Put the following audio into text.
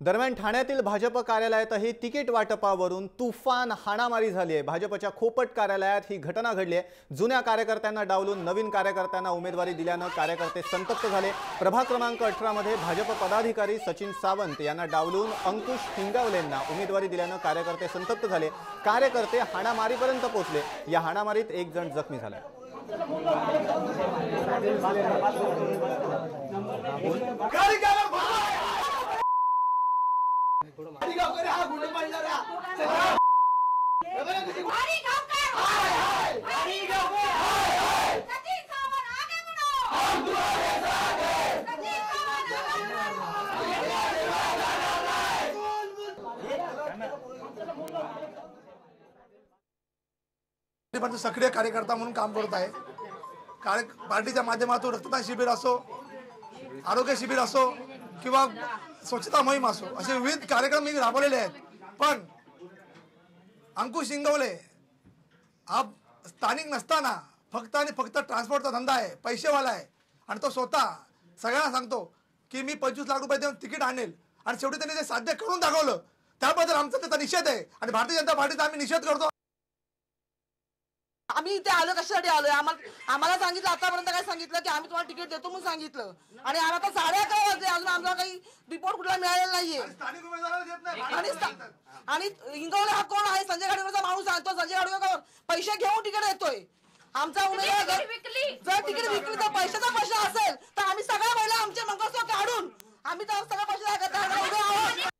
दरम्यान ठाण्यातील भाजप कार्यालयातही तिकीट वाटपावरून तुफान हाणामारी झाली आहे। भाजपच्या खोपट कार्यालयात ही घटना घडली आहे। जुन्या कार्यकर्त्यांना डावलून नवीन कार्यकर्त्यांना उमेदवारी दिल्याने कार्यकर्ते संतप्त झाले। प्रभाग क्रमांक 18 मध्ये भाजप पदाधिकारी सचिन सावंत यांना डावलून अंकुश हिंगवलेंना उमेदवारी दिल्याने कार्यकर्ते संतप्त झाले। कार्यकर्ते हाणामारीपर्यंत पोहोचले। या हाणामारीत एक जण जखमी झाला। सक्रिय कार्यकर्ता म्हणून काम करत आहे। पार्टीच्या माध्यमातून रक्तदान शिबिर असो, आरोग्य शिबिर असो किंवा स्वच्छता मोहीम असो, असे विविध कार्यक्रम मी राबवलेले आहेत। पण अंकुश हिंगवले हा स्थानिक नसताना फक्त आणि फक्त ट्रान्सपोर्टचा धंदा आहे, पैसेवाला आहे आणि तो स्वतः सगळ्यांना सांगतो की मी 25 लाख रुपये देऊन तिकीट आणेल आणि शेवटी त्यांनी ते साध्य करून दाखवलं। त्याबद्दल आमचा त्याचा निषेध आहे आणि भारतीय जनता पार्टीचा आम्ही निषेध करतो। आम्ही इथे आलो कशासाठी आलोय? आम्हाला सांगितलं, आतापर्यंत काय सांगितलं की आम्ही तुम्हाला तिकीट देतो म्हणून सांगितलं आणि आता 11:30 वाजले, अजून आम्हाला काही रिपोर्ट कुठला मिळालेला नाहीये। आणि हिंगवले हा कोण आहे? संजय गाडगेचा माणूस आहे। तो संजय गाडगेवर पैसे घेऊन तिकीट देतोय। आमचा उमेदवार जर तिकीट विकली तर पैशाचा पैसा असेल तर आम्ही सगळ्या महिला आमचे मंगळसूत्र काढून आम्ही तर सगळ्या पैसे